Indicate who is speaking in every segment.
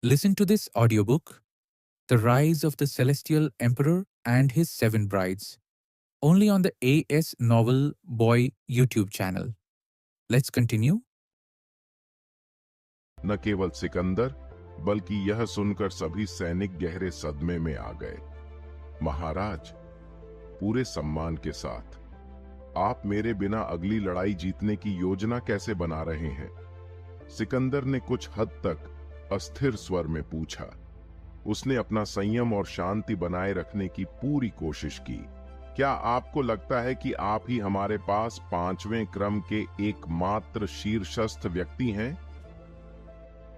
Speaker 1: Listen to this audiobook, The Rise of the Celestial Emperor and His Seven Brides, only on the AS Novel Boy YouTube channel. Let's continue.
Speaker 2: न केवल सिकंदर बल्कि यह सुनकर सभी सैनिक गहरे सदमे में आ गए। महाराज, पूरे सम्मान के साथ, आप मेरे बिना अगली लड़ाई जीतने की योजना कैसे बना रहे हैं? सिकंदर ने कुछ हद तक अस्थिर स्वर में पूछा। उसने अपना संयम और शांति बनाए रखने की पूरी कोशिश की। क्या आपको लगता है कि आप ही हमारे पास 5वें क्रम के एकमात्र शीर्षस्थ व्यक्ति हैं?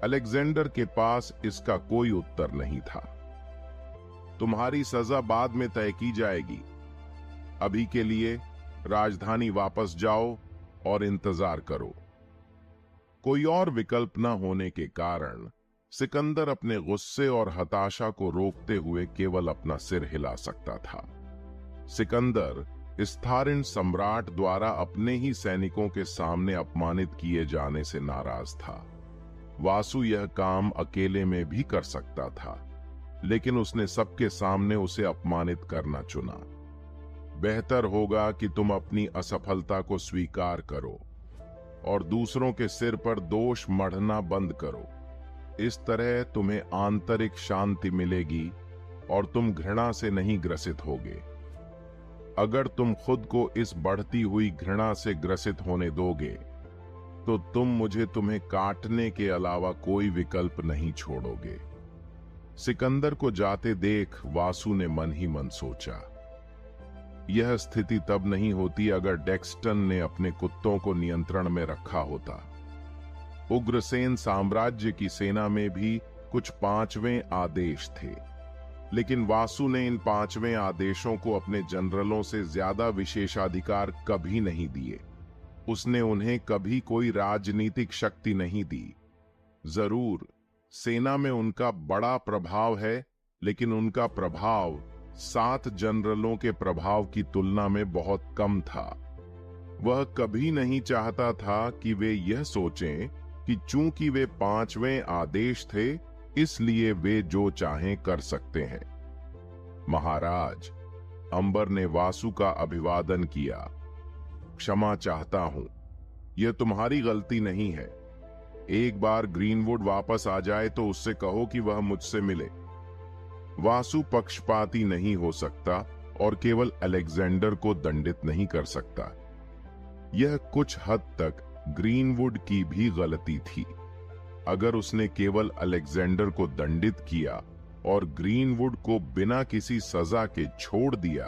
Speaker 2: अलेक्जेंडर के पास इसका कोई उत्तर नहीं था। तुम्हारी सजा बाद में तय की जाएगी। अभी के लिए राजधानी वापस जाओ और इंतजार करो। कोई और विकल्प न होने के कारण सिकंदर अपने गुस्से और हताशा को रोकते हुए केवल अपना सिर हिला सकता था। सिकंदर स्थारिन सम्राट द्वारा अपने ही सैनिकों के सामने अपमानित किए जाने से नाराज था। वासु यह काम अकेले में भी कर सकता था, लेकिन उसने सबके सामने उसे अपमानित करना चुना। बेहतर होगा कि तुम अपनी असफलता को स्वीकार करो और दूसरों के सिर पर दोष मढ़ना बंद करो। इस तरह तुम्हें आंतरिक शांति मिलेगी और तुम घृणा से नहीं ग्रसित होगे। अगर तुम खुद को इस बढ़ती हुई घृणा से ग्रसित होने दोगे तो तुम मुझे तुम्हें काटने के अलावा कोई विकल्प नहीं छोड़ोगे। सिकंदर को जाते देख वासु ने मन ही मन सोचा, यह स्थिति तब नहीं होती अगर डेक्स्टन ने अपने कुत्तों को नियंत्रण में रखा होता। उग्रसेन साम्राज्य की सेना में भी कुछ 5वें आदेश थे, लेकिन वासु ने इन 5वें आदेशों को अपने जनरलों से ज्यादा विशेषाधिकार कभी नहीं दिए। उसने उन्हें कभी कोई राजनीतिक शक्ति नहीं दी। जरूर सेना में उनका बड़ा प्रभाव है, लेकिन उनका प्रभाव 7 जनरलों के प्रभाव की तुलना में बहुत कम था। वह कभी नहीं चाहता था कि वे यह सोचें कि चूंकि वे 5वें आदेश थे, इसलिए वे जो चाहें कर सकते हैं। महाराज, अंबर ने वासु का अभिवादन किया। क्षमा चाहता हूं, यह तुम्हारी गलती नहीं है। एक बार ग्रीनवुड वापस आ जाए तो उससे कहो कि वह मुझसे मिले। वासु पक्षपाती नहीं हो सकता और केवल अलेक्जेंडर को दंडित नहीं कर सकता। यह कुछ हद तक ग्रीनवुड की भी गलती थी। अगर उसने केवल अलेक्जेंडर को दंडित किया और ग्रीनवुड को बिना किसी सजा के छोड़ दिया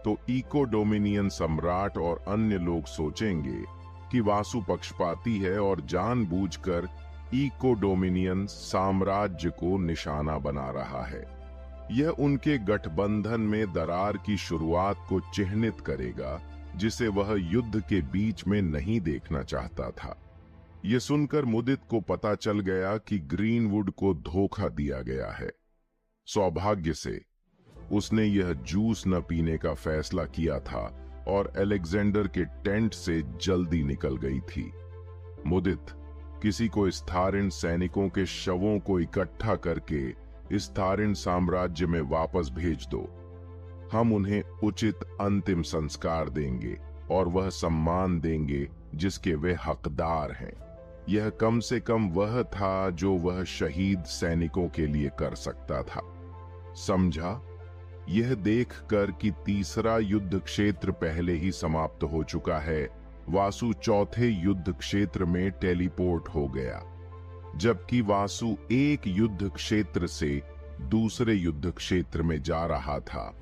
Speaker 2: तो इको डोमिनियन सम्राट और अन्य लोग सोचेंगे कि वासु पक्षपाती है और जानबूझकर इको डोमिनियन साम्राज्य को निशाना बना रहा है। यह उनके गठबंधन में दरार की शुरुआत को चिह्नित करेगा, जिसे वह युद्ध के बीच में नहीं देखना चाहता था। यह सुनकर मुदित को पता चल गया कि ग्रीनवुड को धोखा दिया गया है। सौभाग्य से उसने यह जूस न पीने का फैसला किया था और अलेक्जेंडर के टेंट से जल्दी निकल गई थी। मुदित, किसी को स्थारिन सैनिकों के शवों को इकट्ठा करके स्थारिन साम्राज्य में वापस भेज दो। हम उन्हें उचित अंतिम संस्कार देंगे और वह सम्मान देंगे जिसके वे हकदार हैं। यह कम से कम वह था जो वह शहीद सैनिकों के लिए कर सकता था। समझा? यह देखकर कि तीसरा युद्ध क्षेत्र पहले ही समाप्त हो चुका है, वासु चौथे युद्ध क्षेत्र में टेलीपोर्ट हो गया। जबकि वासु एक युद्ध क्षेत्र से दूसरे युद्ध क्षेत्र में जा रहा था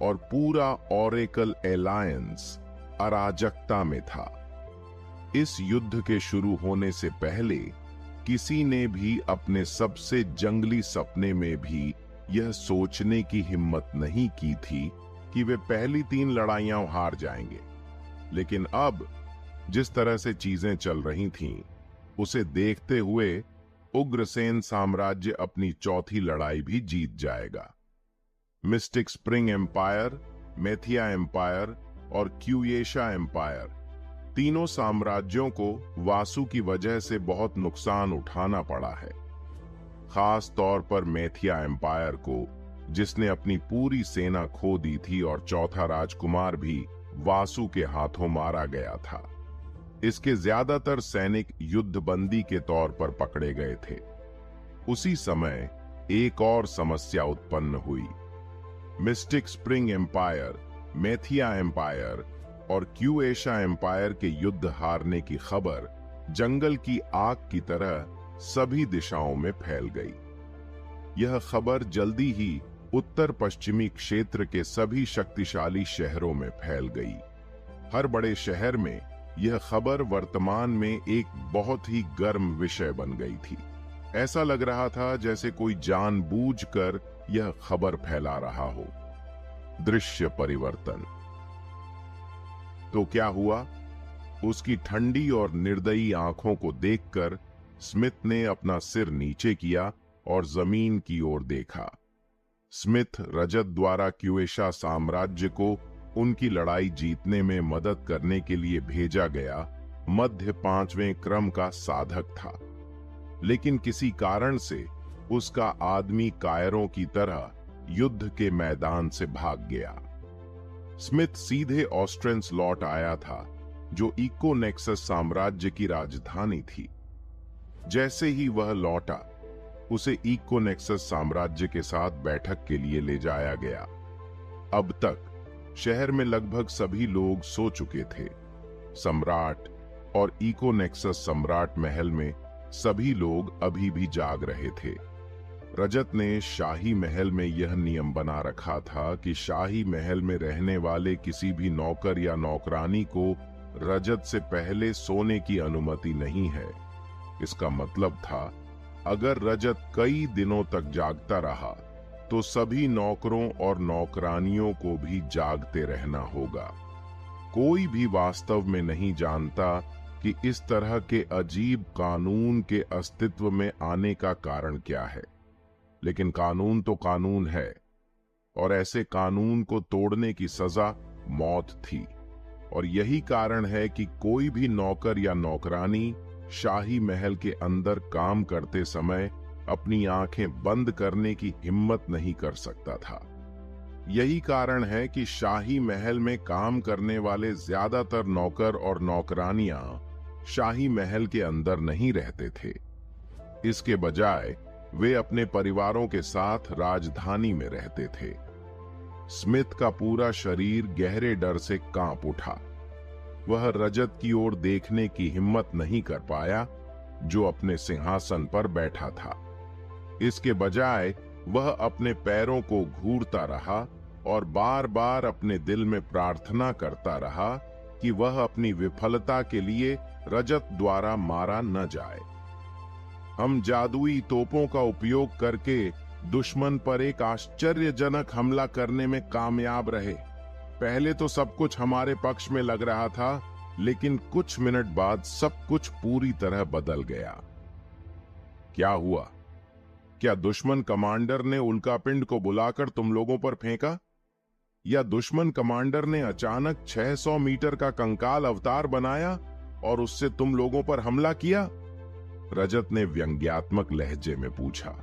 Speaker 2: और पूरा ऑरेकल एलायंस अराजकता में था। इस युद्ध के शुरू होने से पहले किसी ने भी अपने सबसे जंगली सपने में भी यह सोचने की हिम्मत नहीं की थी कि वे पहली 3 लड़ाइयां हार जाएंगे। लेकिन अब जिस तरह से चीजें चल रही थीं, उसे देखते हुए उग्रसेन साम्राज्य अपनी चौथी लड़ाई भी जीत जाएगा। मिस्टिक स्प्रिंग एम्पायर, मेथिया एम्पायर और क्यूयेशा एम्पायर, तीनों साम्राज्यों को वासु की वजह से बहुत नुकसान उठाना पड़ा है। खास तौर पर मैथिया एम्पायर को, जिसने अपनी पूरी सेना खो दी थी और चौथा राजकुमार भी वासु के हाथों मारा गया था। इसके ज्यादातर सैनिक युद्धबंदी के तौर पर पकड़े गए थे। उसी समय एक और समस्या उत्पन्न हुई। Mistake spring empire, mathiya empire और क्यूएशा एम्पायर के युद्ध हारने की खबर जंगल की आग की तरह सभी दिशाओं में फैल गई। यह खबर जल्दी ही उत्तर पश्चिमी क्षेत्र के सभी शक्तिशाली शहरों में फैल गई। हर बड़े शहर में यह खबर वर्तमान में एक बहुत ही गर्म विषय बन गई थी। ऐसा लग रहा था जैसे कोई जानबूझकर यह खबर फैला रहा हो। दृश्य परिवर्तन। तो क्या हुआ? उसकी ठंडी और निर्दयी आंखों को देखकर स्मिथ ने अपना सिर नीचे किया और जमीन की ओर देखा। स्मिथ रजत द्वारा क्यूएशा साम्राज्य को उनकी लड़ाई जीतने में मदद करने के लिए भेजा गया मध्य 5वें क्रम का साधक था, लेकिन किसी कारण से उसका आदमी कायरों की तरह युद्ध के मैदान से भाग गया। स्मिथ सीधे ऑस्ट्रेंस लौट आया था, जो इकोनेक्सस साम्राज्य की राजधानी थी। जैसे ही वह लौटा, उसे इकोनेक्सस साम्राज्य के साथ बैठक के लिए ले जाया गया। अब तक शहर में लगभग सभी लोग सो चुके थे। सम्राट और इकोनेक्सस सम्राट महल में सभी लोग अभी भी जाग रहे थे। रजत ने शाही महल में यह नियम बना रखा था कि शाही महल में रहने वाले किसी भी नौकर या नौकरानी को रजत से पहले सोने की अनुमति नहीं है। इसका मतलब था, अगर रजत कई दिनों तक जागता रहा तो सभी नौकरों और नौकरानियों को भी जागते रहना होगा। कोई भी वास्तव में नहीं जानता कि इस तरह के अजीब कानून के अस्तित्व में आने का कारण क्या है, लेकिन कानून तो कानून है, और ऐसे कानून को तोड़ने की सजा मौत थी। और यही कारण है कि कोई भी नौकर या नौकरानी शाही महल के अंदर काम करते समय अपनी आंखें बंद करने की हिम्मत नहीं कर सकता था। यही कारण है कि शाही महल में काम करने वाले ज्यादातर नौकर और नौकरानियां शाही महल के अंदर नहीं रहते थे। इसके बजाय वे अपने परिवारों के साथ राजधानी में रहते थे। स्मिथ का पूरा शरीर गहरे डर से कांप उठा। वह रजत की ओर देखने की हिम्मत नहीं कर पाया, जो अपने सिंहासन पर बैठा था। इसके बजाय वह अपने पैरों को घूरता रहा और बार बार अपने दिल में प्रार्थना करता रहा कि वह अपनी विफलता के लिए रजत द्वारा मारा न जाए। हम जादुई तोपों का उपयोग करके दुश्मन पर एक आश्चर्यजनक हमला करने में कामयाब रहे। पहले तो सब कुछ हमारे पक्ष में लग रहा था, लेकिन कुछ मिनट बाद सब कुछ पूरी तरह बदल गया। क्या हुआ? क्या दुश्मन कमांडर ने उल्कापिंड को बुलाकर तुम लोगों पर फेंका? या दुश्मन कमांडर ने अचानक 600 मीटर का कंकाल अवतार बनाया और उससे तुम लोगों पर हमला किया? रजत ने व्यंग्यात्मक लहजे में पूछा।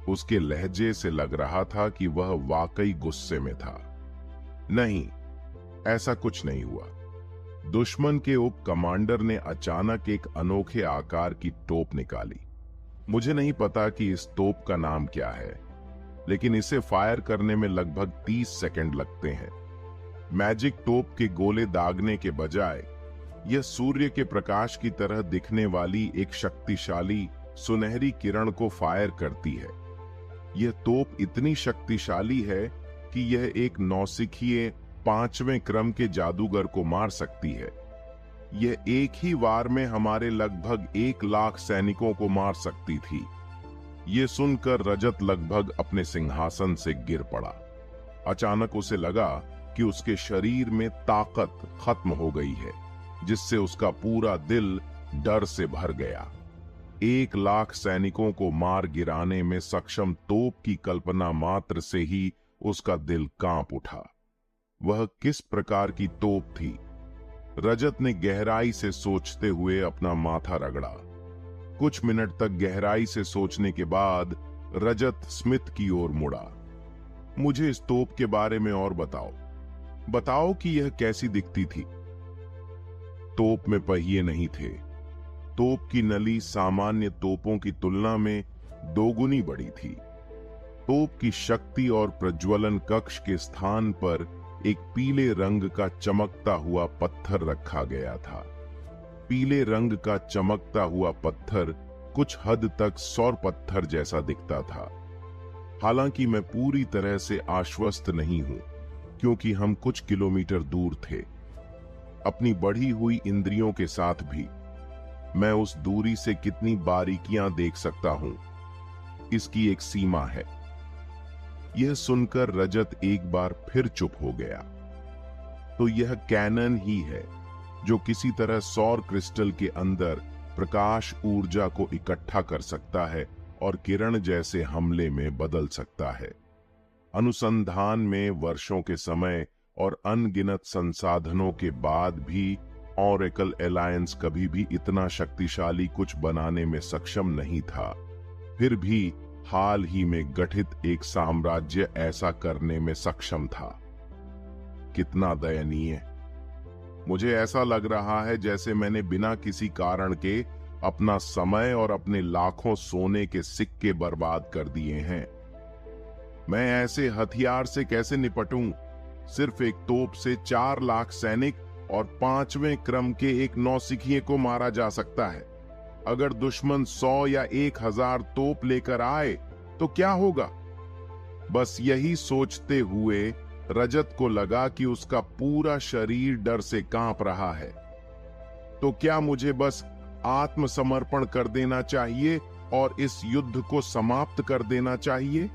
Speaker 2: उसके लहजे से लग रहा था कि वह वाकई गुस्से में था। नहीं, ऐसा कुछ नहीं हुआ। दुश्मन के उप कमांडर ने अचानक एक अनोखे आकार की तोप निकाली। मुझे नहीं पता कि इस तोप का नाम क्या है, लेकिन इसे फायर करने में लगभग 30 सेकंड लगते हैं। मैजिक तोप के गोले दागने के बजाय यह सूर्य के प्रकाश की तरह दिखने वाली एक शक्तिशाली सुनहरी किरण को फायर करती है। यह तोप इतनी शक्तिशाली है कि यह एक नौसिखिए 5वें क्रम के जादूगर को मार सकती है। यह एक ही वार में हमारे लगभग 1 लाख सैनिकों को मार सकती थी। यह सुनकर रजत लगभग अपने सिंहासन से गिर पड़ा। अचानक उसे लगा कि उसके शरीर में ताकत खत्म हो गई है, जिससे उसका पूरा दिल डर से भर गया। 1 लाख सैनिकों को मार गिराने में सक्षम तोप की कल्पना मात्र से ही उसका दिल कांप उठा। वह किस प्रकार की तोप थी? रजत ने गहराई से सोचते हुए अपना माथा रगड़ा। कुछ मिनट तक गहराई से सोचने के बाद रजत स्मिथ की ओर मुड़ा। मुझे इस तोप के बारे में और बताओ कि यह कैसी दिखती थी। तोप में पहिए नहीं थे। तोप की नली सामान्य तोपों की तुलना में दोगुनी बड़ी थी। तोप की शक्ति और प्रज्वलन कक्ष के स्थान पर एक पीले रंग का चमकता हुआ पत्थर रखा गया था। पीले रंग का चमकता हुआ पत्थर कुछ हद तक सौर पत्थर जैसा दिखता था। हालांकि मैं पूरी तरह से आश्वस्त नहीं हूं, क्योंकि हम कुछ किलोमीटर दूर थे। अपनी बढ़ी हुई इंद्रियों के साथ भी मैं उस दूरी से कितनी बारीकियां देख सकता हूं, इसकी एक सीमा है। यह सुनकर रजत एक बार फिर चुप हो गया। तो यह कैनन ही है जो किसी तरह सौर क्रिस्टल के अंदर प्रकाश ऊर्जा को इकट्ठा कर सकता है और किरण जैसे हमले में बदल सकता है। अनुसंधान में वर्षों के समय और अनगिनत संसाधनों के बाद भी ऑरेकल एलायंस कभी भी इतना शक्तिशाली कुछ बनाने में सक्षम नहीं था। फिर भी हाल ही में गठित एक साम्राज्य ऐसा करने में सक्षम था। कितना दयनीय। मुझे ऐसा लग रहा है जैसे मैंने बिना किसी कारण के अपना समय और अपने लाखों सोने के सिक्के बर्बाद कर दिए हैं। मैं ऐसे हथियार से कैसे निपटूं? सिर्फ एक तोप से 4 लाख सैनिक और 5वें क्रम के एक नौसिखिए को मारा जा सकता है। अगर दुश्मन 100 या 1000 तोप लेकर आए तो क्या होगा? बस यही सोचते हुए रजत को लगा कि उसका पूरा शरीर डर से कांप रहा है। तो क्या मुझे बस आत्मसमर्पण कर देना चाहिए और इस युद्ध को समाप्त कर देना चाहिए?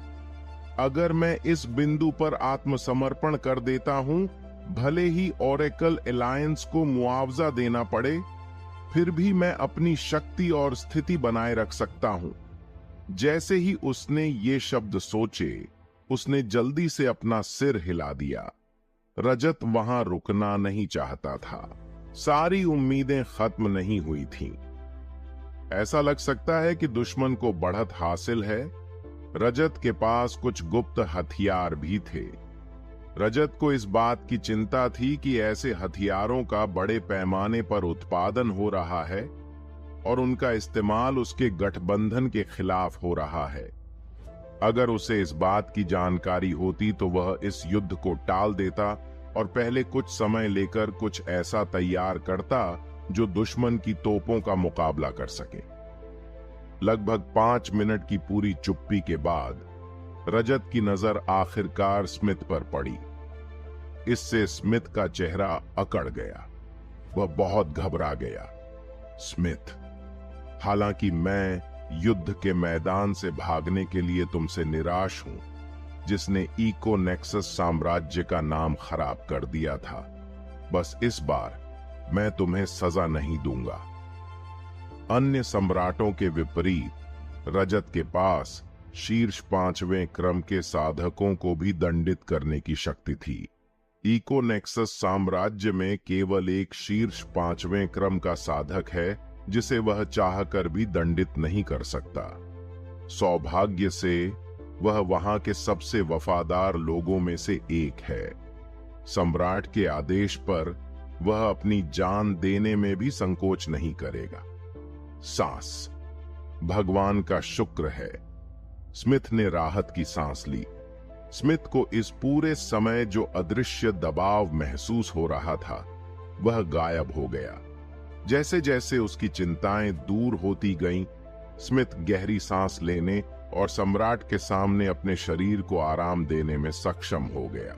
Speaker 2: अगर मैं इस बिंदु पर आत्मसमर्पण कर देता हूं, भले ही ऑरेकल एलायंस को मुआवजा देना पड़े, फिर भी मैं अपनी शक्ति और स्थिति बनाए रख सकता हूं। जैसे ही उसने ये शब्द सोचे, उसने जल्दी से अपना सिर हिला दिया। रजत वहां रुकना नहीं चाहता था। सारी उम्मीदें खत्म नहीं हुई थीं। ऐसा लग सकता है कि दुश्मन को बढ़त हासिल है। रजत के पास कुछ गुप्त हथियार भी थे। रजत को इस बात की चिंता थी कि ऐसे हथियारों का बड़े पैमाने पर उत्पादन हो रहा है और उनका इस्तेमाल उसके गठबंधन के खिलाफ हो रहा है। अगर उसे इस बात की जानकारी होती तो वह इस युद्ध को टाल देता और पहले कुछ समय लेकर कुछ ऐसा तैयार करता जो दुश्मन की तोपों का मुकाबला कर सके। लगभग 5 मिनट की पूरी चुप्पी के बाद रजत की नजर आखिरकार स्मिथ पर पड़ी। इससे स्मिथ का चेहरा अकड़ गया। वह बहुत घबरा गया। स्मिथ, हालांकि मैं युद्ध के मैदान से भागने के लिए तुमसे निराश हूं, जिसने इकोनेक्सस साम्राज्य का नाम खराब कर दिया था। बस इस बार मैं तुम्हें सजा नहीं दूंगा। अन्य सम्राटों के विपरीत रजत के पास शीर्ष 5वें क्रम के साधकों को भी दंडित करने की शक्ति थी। इकोनेक्सस साम्राज्य में केवल एक शीर्ष 5वें क्रम का साधक है जिसे वह चाहकर भी दंडित नहीं कर सकता। सौभाग्य से वह वहां के सबसे वफादार लोगों में से एक है। सम्राट के आदेश पर वह अपनी जान देने में भी संकोच नहीं करेगा। सांस, भगवान का शुक्र है। स्मिथ ने राहत की सांस ली। स्मिथ को इस पूरे समय जो अदृश्य दबाव महसूस हो रहा था, वह गायब हो गया। जैसे जैसे उसकी चिंताएं दूर होती गईं, स्मिथ गहरी सांस लेने और सम्राट के सामने अपने शरीर को आराम देने में सक्षम हो गया।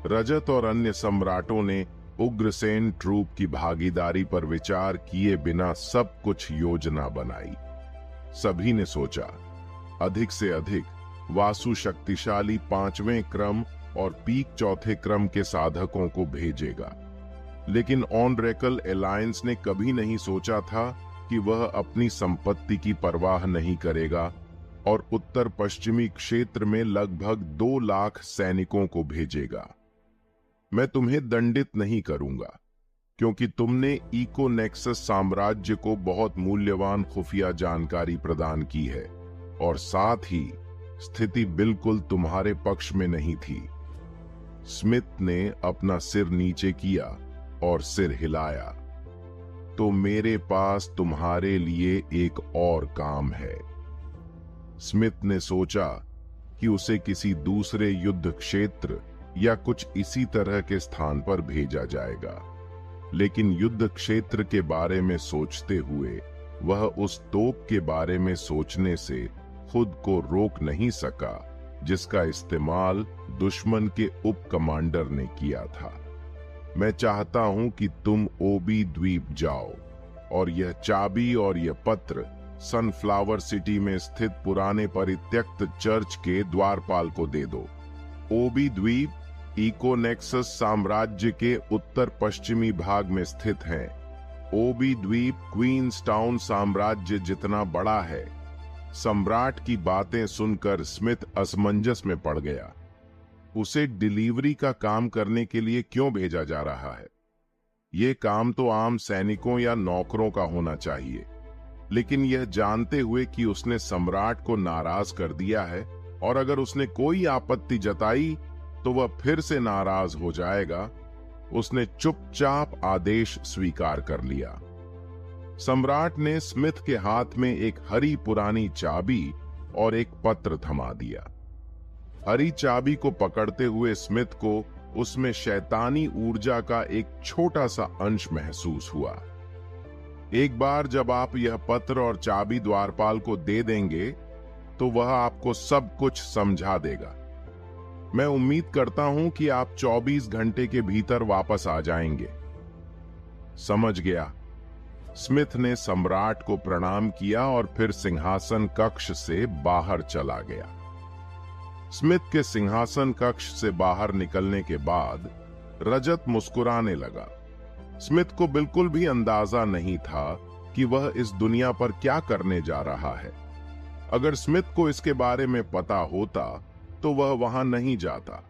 Speaker 2: रजत और अन्य सम्राटों ने उग्रसेन ट्रूप की भागीदारी पर विचार किए बिना सब कुछ योजना बनाई। सभी ने सोचा, अधिक से अधिक वासु शक्तिशाली 5वें क्रम और पीक 4थे क्रम के साधकों को भेजेगा। लेकिन ऑरेकल एलायंस ने कभी नहीं सोचा था कि वह अपनी संपत्ति की परवाह नहीं करेगा और उत्तर पश्चिमी क्षेत्र में लगभग 2 लाख सैनिकों को भेजेगा। मैं तुम्हें दंडित नहीं करूंगा, क्योंकि तुमने इकोनेक्सस साम्राज्य को बहुत मूल्यवान खुफिया जानकारी प्रदान की है और साथ ही स्थिति बिल्कुल तुम्हारे पक्ष में नहीं थी। स्मिथ ने अपना सिर नीचे किया और सिर हिलाया। तो मेरे पास तुम्हारे लिए एक और काम है। स्मिथ ने सोचा कि उसे किसी दूसरे युद्ध क्षेत्र या कुछ इसी तरह के स्थान पर भेजा जाएगा, लेकिन युद्ध क्षेत्र के बारे में सोचते हुए वह उस तोप के बारे में सोचने से खुद को रोक नहीं सका जिसका इस्तेमाल दुश्मन के उप कमांडर ने किया था। मैं चाहता हूं कि तुम ओबी द्वीप जाओ और यह चाबी और यह पत्र सनफ्लावर सिटी में स्थित पुराने परित्यक्त चर्च के द्वारपाल को दे दो। ओबी द्वीप इकोनेक्सस साम्राज्य के उत्तर पश्चिमी भाग में स्थित है। ओबी द्वीप क्वींसटाउन साम्राज्य जितना बड़ा है। सम्राट की बातें सुनकर स्मिथ असमंजस में पड़ गया। उसे डिलीवरी का काम करने के लिए क्यों भेजा जा रहा है? ये काम तो आम सैनिकों या नौकरों का होना चाहिए, लेकिन यह जानते हुए कि उसने सम्राट को नाराज कर दिया है और अगर उसने कोई आपत्ति जताई तो वह फिर से नाराज हो जाएगा, उसने चुपचाप आदेश स्वीकार कर लिया। सम्राट ने स्मिथ के हाथ में एक हरी पुरानी चाबी और एक पत्र थमा दिया। हरी चाबी को पकड़ते हुए स्मिथ को उसमें शैतानी ऊर्जा का एक छोटा सा अंश महसूस हुआ। एक बार जब आप यह पत्र और चाबी द्वारपाल को दे देंगे तो वह आपको सब कुछ समझा देगा। मैं उम्मीद करता हूं कि आप 24 घंटे के भीतर वापस आ जाएंगे। समझ गया। स्मिथ ने सम्राट को प्रणाम किया और फिर सिंहासन कक्ष से बाहर चला गया। स्मिथ के सिंहासन कक्ष से बाहर निकलने के बाद रजत मुस्कुराने लगा। स्मिथ को बिल्कुल भी अंदाजा नहीं था कि वह इस दुनिया पर क्या करने जा रहा है। अगर स्मिथ को इसके बारे में पता होता तो वह वहां नहीं जाता।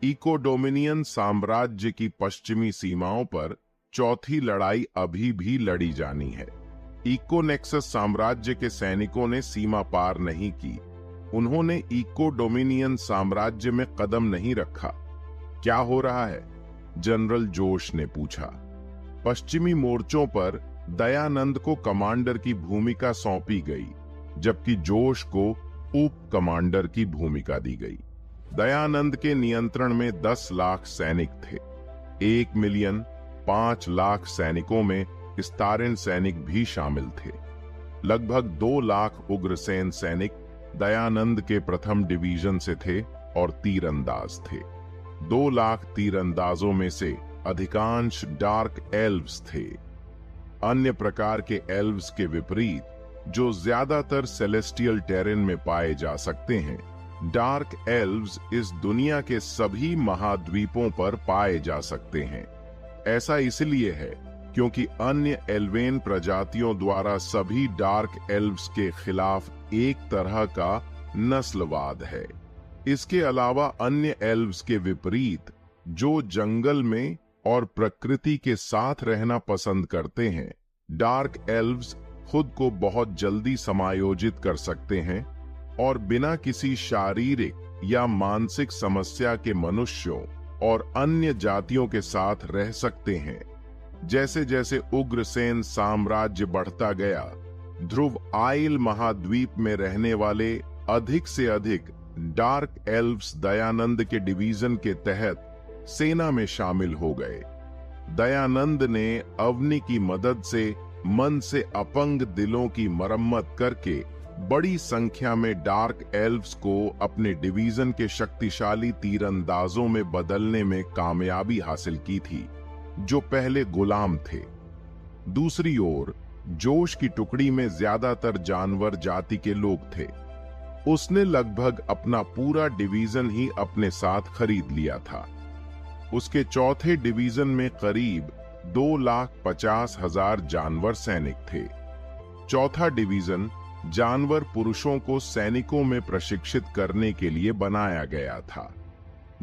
Speaker 2: इको डोमिनियन साम्राज्य की पश्चिमी सीमाओं पर चौथी लड़ाई अभी भी लड़ी जानी है। इकोनेक्सस साम्राज्य के सैनिकों ने सीमा पार नहीं की। उन्होंने इको डोमिनियन साम्राज्य में कदम नहीं रखा। क्या हो रहा है? जनरल जोश ने पूछा। पश्चिमी मोर्चों पर दयानंद को कमांडर की भूमिका सौंपी गई, जबकि जोश को उप कमांडर की भूमिका दी गई। दयानंद के नियंत्रण में 10 लाख सैनिक थे। 1,05,00,000 सैनिकों में स्तारिन सैनिक भी शामिल थे। लगभग 2 लाख उग्रसेन सैनिक दयानंद के प्रथम डिवीजन से थे और तीरंदाज थे। 2 लाख तीरंदाजों में से अधिकांश डार्क एल्व्स थे। अन्य प्रकार के एल्व्स के विपरीत, जो ज्यादातर सेलेस्टियल टेरेन में पाए जा सकते हैं, डार्क एल्व्स इस दुनिया के सभी महाद्वीपों पर पाए जा सकते हैं। ऐसा इसलिए है क्योंकि अन्य एल्वेन प्रजातियों द्वारा सभी डार्क एल्व्स के खिलाफ एक तरह का नस्लवाद है। इसके अलावा अन्य एल्व्स के विपरीत, जो जंगल में और प्रकृति के साथ रहना पसंद करते हैं, डार्क एल्व्स खुद को बहुत जल्दी समायोजित कर सकते हैं और बिना किसी शारीरिक या मानसिक समस्या के मनुष्यों और अन्य जातियों के साथ रह सकते हैं। जैसे जैसे उग्रसेन साम्राज्य बढ़ता गया, ध्रुव आइल महाद्वीप में रहने वाले अधिक से अधिक डार्क एल्व्स दयानंद के डिवीजन के तहत सेना में शामिल हो गए। दयानंद ने अवनी की मदद से मन से अपंग दिलों की मरम्मत करके बड़ी संख्या में डार्क एल्व्स को अपने डिवीजन के शक्तिशाली तीरंदाजों में बदलने में कामयाबी हासिल की थी, जो पहले गुलाम थे। दूसरी ओर जोश की टुकड़ी में ज्यादातर जानवर जाति के लोग थे। उसने लगभग अपना पूरा डिवीजन ही अपने साथ खरीद लिया था। उसके चौथे डिवीजन में करीब 2,50,000 जानवर सैनिक थे। चौथा डिवीजन जानवर पुरुषों को सैनिकों में प्रशिक्षित करने के लिए बनाया गया था।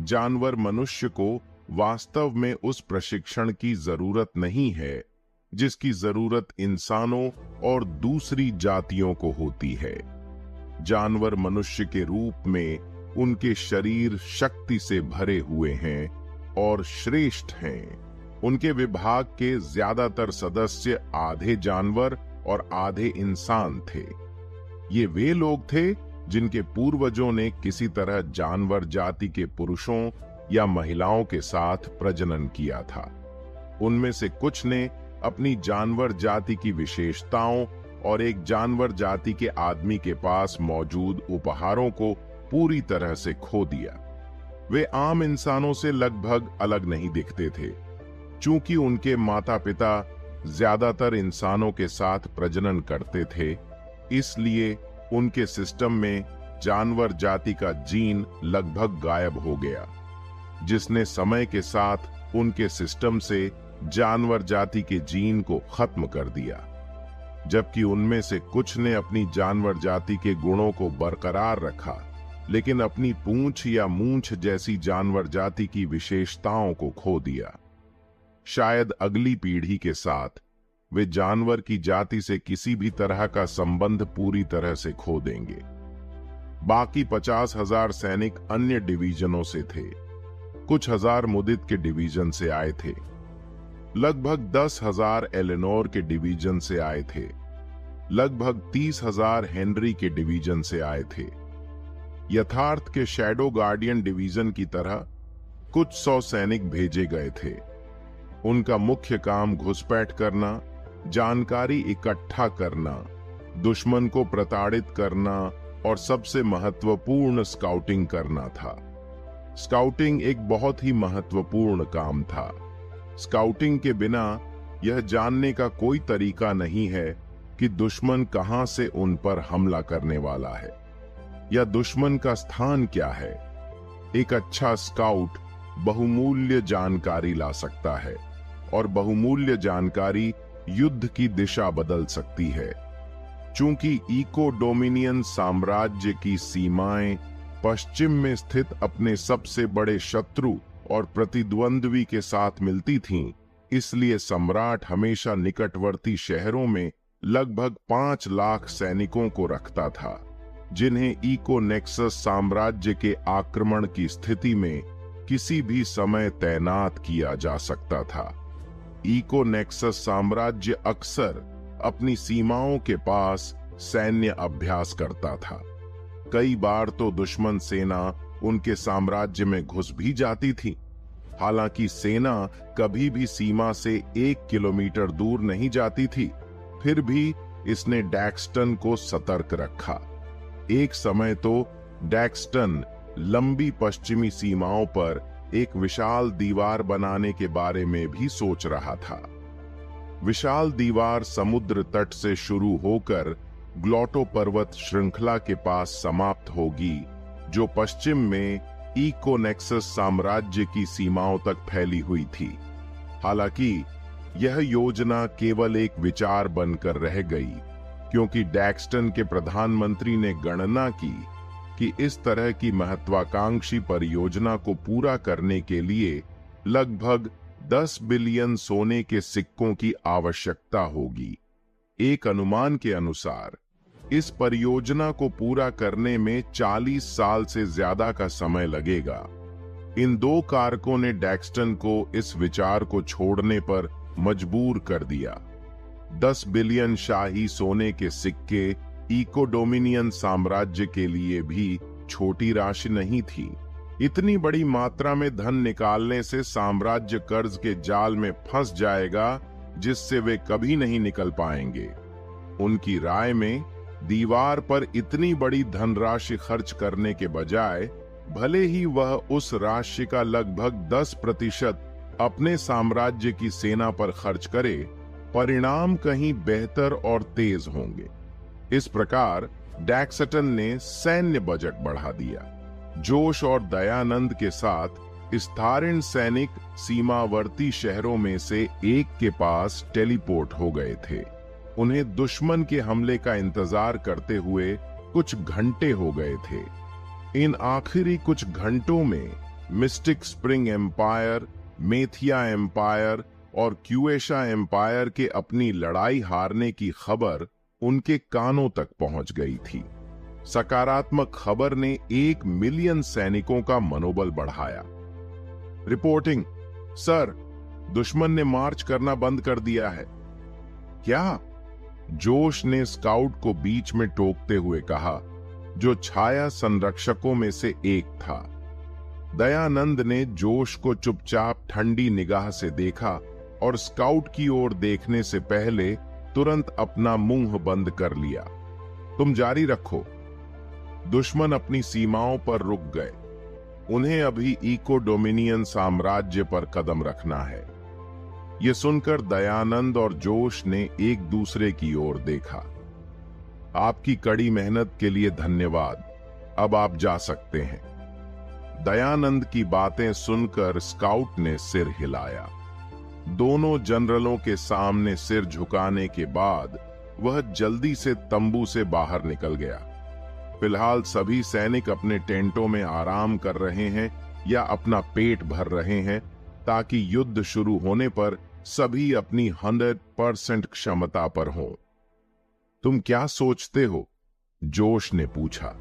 Speaker 2: जानवर मनुष्य को वास्तव में उस प्रशिक्षण की जरूरत नहीं है जिसकी जरूरत इंसानों और दूसरी जातियों को होती है। जानवर मनुष्य के रूप में उनके शरीर शक्ति से भरे हुए हैं और श्रेष्ठ हैं। उनके विभाग के ज्यादातर सदस्य आधे जानवर और आधे इंसान थे। ये वे लोग थे जिनके पूर्वजों ने किसी तरह जानवर जाति के पुरुषों या महिलाओं के साथ प्रजनन किया था। उनमें से कुछ ने अपनी जानवर जाति की विशेषताओं और एक जानवर जाति के आदमी के पास मौजूद उपहारों को पूरी तरह से खो दिया। वे आम इंसानों से लगभग अलग नहीं दिखते थे। चूंकि उनके माता पिता ज्यादातर इंसानों के साथ प्रजनन करते थे, इसलिए उनके सिस्टम में जानवर जाति का जीन लगभग गायब हो गया, जिसने समय के साथ उनके सिस्टम से जानवर जाति के जीन को खत्म कर दिया। जबकि उनमें से कुछ ने अपनी जानवर जाति के गुणों को बरकरार रखा, लेकिन अपनी पूंछ या मूंछ जैसी जानवर जाति की विशेषताओं को खो दिया। शायद अगली पीढ़ी के साथ वे जानवर की जाति से किसी भी तरह का संबंध पूरी तरह से खो देंगे। बाकी 50,000 सैनिक अन्य डिवीजनों से थे। कुछ हजार मुदित के डिवीजन से आए थे। लगभग 10,000 एलेनोर के डिवीजन से आए थे। लगभग 30,000 हेनरी के डिवीजन से आए थे। यथार्थ के शैडो गार्डियन डिवीजन की तरह कुछ 100 सैनिक भेजे गए थे। उनका मुख्य काम घुसपैठ करना, जानकारी इकट्ठा करना, दुश्मन को प्रताड़ित करना और सबसे महत्वपूर्ण स्काउटिंग करना था। स्काउटिंग एक बहुत ही महत्वपूर्ण काम था। स्काउटिंग के बिना यह जानने का कोई तरीका नहीं है कि दुश्मन कहां से उन पर हमला करने वाला है या दुश्मन का स्थान क्या है। एक अच्छा स्काउट बहुमूल्य जानकारी ला सकता है और बहुमूल्य जानकारी युद्ध की दिशा बदल सकती है। चूंकि इको डोमिनियन साम्राज्य की सीमाएं पश्चिम में स्थित अपने सबसे बड़े शत्रु और प्रतिद्वंद्वी के साथ मिलती थीं, इसलिए सम्राट हमेशा निकटवर्ती शहरों में लगभग 5 लाख सैनिकों को रखता था, जिन्हें इको नेक्सस साम्राज्य के आक्रमण की स्थिति में किसी भी समय तैनात किया जा सकता था। इको नेक्सस साम्राज्य अक्सर अपनी सीमाओं के पास सैन्य अभ्यास करता था। कई बार तो दुश्मन सेना उनके साम्राज्य में घुस भी जाती थी। हालांकि सेना कभी भी सीमा से 1 किलोमीटर दूर नहीं जाती थी, फिर भी इसने डैक्स्टन को सतर्क रखा। एक समय तो डैक्स्टन लंबी पश्चिमी सीमाओं पर एक विशाल दीवार बनाने के बारे में भी सोच रहा था। विशाल दीवार समुद्र तट से शुरू होकर ग्लोटो पर्वत श्रृंखला के पास समाप्त होगी, जो पश्चिम में इको नेक्सस साम्राज्य की सीमाओं तक फैली हुई थी। हालांकि यह योजना केवल एक विचार बनकर रह गई, क्योंकि डैक्स्टन के प्रधानमंत्री ने गणना की कि इस तरह की महत्वाकांक्षी परियोजना को पूरा करने के लिए लगभग 10 बिलियन सोने के सिक्कों की आवश्यकता होगी। एक अनुमान के अनुसार इस परियोजना को पूरा करने में 40 साल से ज्यादा का समय लगेगा। इन दो कारकों ने डैक्स्टन को इस विचार को छोड़ने पर मजबूर कर दिया। 10 बिलियन शाही सोने के सिक्के इको डोमिनियन साम्राज्य के लिए भी छोटी राशि नहीं थी। इतनी बड़ी मात्रा में धन निकालने से साम्राज्य कर्ज के जाल में फंस जाएगा, जिससे वे कभी नहीं निकल पाएंगे। उनकी राय में दीवार पर इतनी बड़ी धनराशि खर्च करने के बजाय भले ही वह उस राशि का लगभग 10% अपने साम्राज्य की सेना पर खर्च करे, परिणाम कहीं बेहतर और तेज होंगे। इस प्रकार डैक्स्टन ने सैन्य बजट बढ़ा दिया। जोश और दयानंद के साथ स्थारीण सैनिक सीमावर्ती शहरों में से एक के पास टेलीपोर्ट हो गए थे। उन्हें दुश्मन के हमले का इंतजार करते हुए कुछ घंटे हो गए थे। इन आखिरी कुछ घंटों में मिस्टिक स्प्रिंग एम्पायर मेथिया एम्पायर और क्यूएशा एम्पायर के अपनी लड़ाई हारने की खबर उनके कानों तक पहुंच गई थी। सकारात्मक खबर ने 1 मिलियन सैनिकों का मनोबल बढ़ाया। रिपोर्टिंग, सर, दुश्मन ने मार्च करना बंद कर दिया है। क्या? जोश ने स्काउट को बीच में टोकते हुए कहा, जो छाया संरक्षकों में से एक था। दयानंद ने जोश को चुपचाप ठंडी निगाह से देखा और स्काउट की ओर देखने से पहले तुरंत अपना मुंह बंद कर लिया। तुम जारी रखो। दुश्मन अपनी सीमाओं पर रुक गए। उन्हें अभी इको डोमिनियन साम्राज्य पर कदम रखना है। यह सुनकर दयानंद और जोश ने एक दूसरे की ओर देखा। आपकी कड़ी मेहनत के लिए धन्यवाद। अब आप जा सकते हैं। दयानंद की बातें सुनकर स्काउट ने सिर हिलाया। दोनों जनरलों के सामने सिर झुकाने के बाद वह जल्दी से तंबू से बाहर निकल गया। फिलहाल सभी सैनिक अपने टेंटों में आराम कर रहे हैं या अपना पेट भर रहे हैं, ताकि युद्ध शुरू होने पर सभी अपनी 100% क्षमता पर हों। तुम क्या सोचते हो? जोश ने पूछा।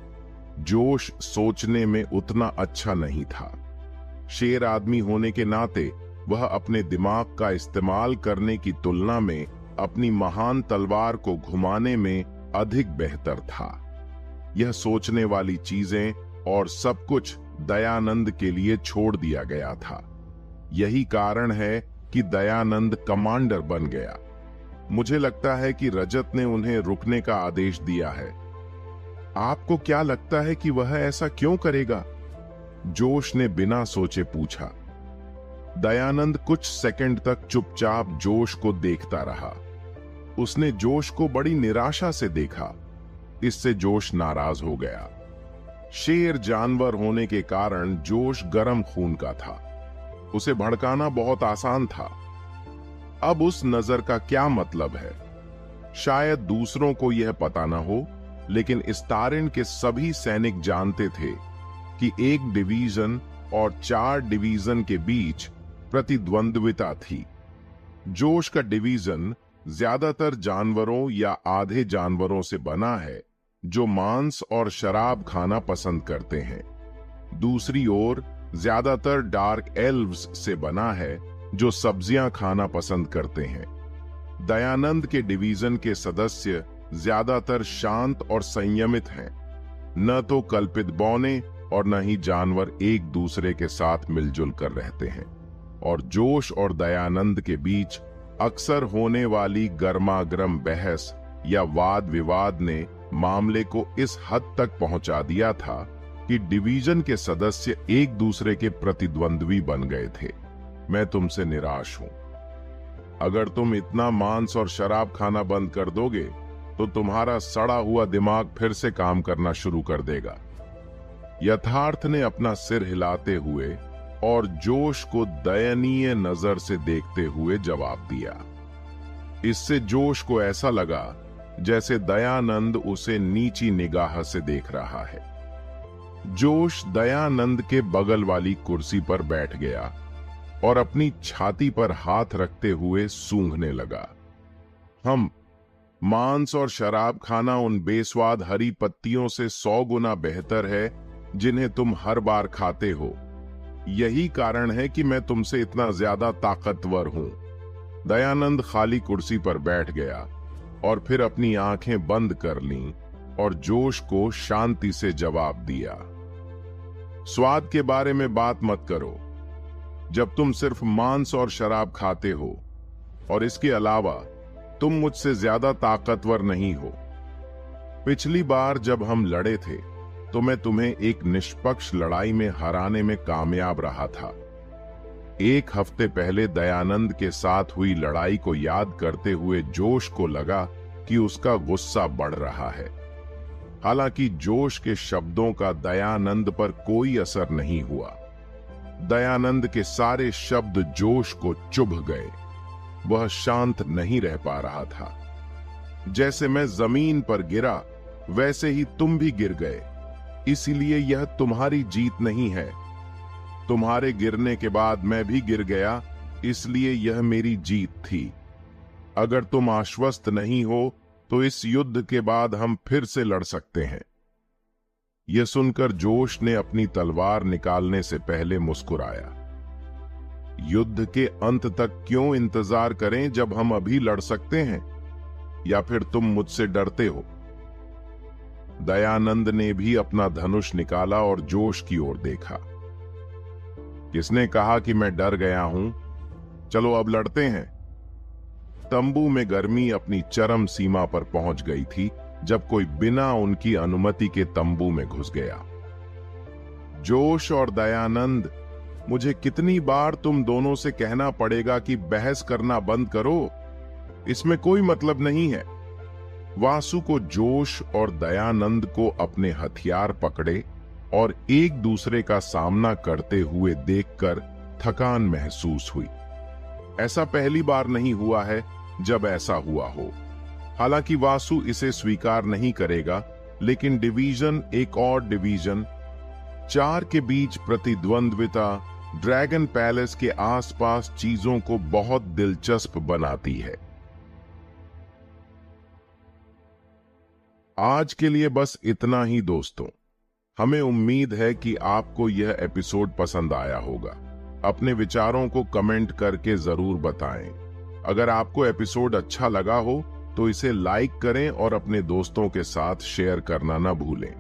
Speaker 2: जोश सोचने में उतना अच्छा नहीं था। शेर आदमी होने के नाते वह अपने दिमाग का इस्तेमाल करने की तुलना में अपनी महान तलवार को घुमाने में अधिक बेहतर था। यह सोचने वाली चीजें और सब कुछ दयानंद के लिए छोड़ दिया गया था। यही कारण है कि दयानंद कमांडर बन गया। मुझे लगता है कि रजत ने उन्हें रुकने का आदेश दिया है। आपको क्या लगता है कि वह ऐसा क्यों करेगा? जोश ने बिना सोचे पूछा। दयानंद कुछ सेकंड तक चुपचाप जोश को देखता रहा। उसने जोश को बड़ी निराशा से देखा। इससे जोश नाराज हो गया। शेर जानवर होने के कारण जोश गर्म खून का था। उसे भड़काना बहुत आसान था। अब उस नजर का क्या मतलब है? शायद दूसरों को यह पता न हो, लेकिन इस्तारिन के सभी सैनिक जानते थे कि 1 डिवीजन और 4 डिवीजन के बीच प्रतिद्वंद्विता थी। जोश का डिवीजन ज्यादातर जानवरों या आधे जानवरों से बना है जो मांस और शराब खाना पसंद करते हैं। दूसरी ओर ज्यादातर डार्क एल्व्स से बना है जो सब्जियां खाना पसंद करते हैं। दयानंद के डिवीजन के सदस्य ज्यादातर शांत और संयमित हैं। न तो कल्पित बौने और न ही जानवर एक दूसरे के साथ मिलजुल कर रहते हैं। और जोश और दयानंद के बीच अक्सर होने वाली गर्मागर्म बहस या वाद विवाद ने मामले को इस हद तक पहुंचा दिया था कि डिवीजन के सदस्य एक दूसरे के प्रतिद्वंद्वी बन गए थे। मैं तुमसे निराश हूं। अगर तुम इतना मांस और शराब खाना बंद कर दोगे तो तुम्हारा सड़ा हुआ दिमाग फिर से काम करना शुरू कर देगा। यथार्थ ने अपना सिर हिलाते हुए और जोश को दयनीय नजर से देखते हुए जवाब दिया। इससे जोश को ऐसा लगा जैसे दयानंद उसे नीची निगाह से देख रहा है। जोश दयानंद के बगल वाली कुर्सी पर बैठ गया और अपनी छाती पर हाथ रखते हुए सूंघने लगा। हम मांस और शराब खाना उन बेस्वाद हरी पत्तियों से 100 गुना बेहतर है जिन्हें तुम हर बार खाते हो। यही कारण है कि मैं तुमसे इतना ज्यादा ताकतवर हूं। दयानंद खाली कुर्सी पर बैठ गया और फिर अपनी आंखें बंद कर लीं और जोश को शांति से जवाब दिया। स्वाद के बारे में बात मत करो। जब तुम सिर्फ मांस और शराब खाते हो और इसके अलावा तुम मुझसे ज्यादा ताकतवर नहीं हो। पिछली बार जब हम लड़े थे तो मैं तुम्हें एक निष्पक्ष लड़ाई में हराने में कामयाब रहा था। 1 हफ्ते पहले दयानंद के साथ हुई लड़ाई को याद करते हुए जोश को लगा कि उसका गुस्सा बढ़ रहा है। हालांकि जोश के शब्दों का दयानंद पर कोई असर नहीं हुआ। दयानंद के सारे शब्द जोश को चुभ गए। वह शांत नहीं रह पा रहा था। जैसे मैं जमीन पर गिरा वैसे ही तुम भी गिर गए, इसीलिए यह तुम्हारी जीत नहीं है। तुम्हारे गिरने के बाद मैं भी गिर गया, इसलिए यह मेरी जीत थी। अगर तुम आश्वस्त नहीं हो तो इस युद्ध के बाद हम फिर से लड़ सकते हैं। यह सुनकर जोश ने अपनी तलवार निकालने से पहले मुस्कुराया। युद्ध के अंत तक क्यों इंतजार करें जब हम अभी लड़ सकते हैं? या फिर तुम मुझसे डरते हो? दयानंद ने भी अपना धनुष निकाला और जोश की ओर देखा। किसने कहा कि मैं डर गया हूं? चलो अब लड़ते हैं। तंबू में गर्मी अपनी चरम सीमा पर पहुंच गई थी जब कोई बिना उनकी अनुमति के तंबू में घुस गया। जोश और दयानंद, मुझे कितनी बार तुम दोनों से कहना पड़ेगा कि बहस करना बंद करो, इसमें कोई मतलब नहीं है। वासु को जोश और दयानंद को अपने हथियार पकड़े और एक दूसरे का सामना करते हुए देखकर थकान महसूस हुई। ऐसा पहली बार नहीं हुआ है जब ऐसा हुआ हो। हालांकि वासु इसे स्वीकार नहीं करेगा, लेकिन डिवीजन एक और डिवीजन 4 के बीच प्रतिद्वंद्विता ड्रैगन पैलेस के आसपास चीजों को बहुत दिलचस्प बनाती है। आज के लिए बस इतना ही दोस्तों। हमें उम्मीद है कि आपको यह एपिसोड पसंद आया होगा। अपने विचारों को कमेंट करके जरूर बताएं। अगर आपको एपिसोड अच्छा लगा हो तो इसे लाइक करें और अपने दोस्तों के साथ शेयर करना ना भूलें।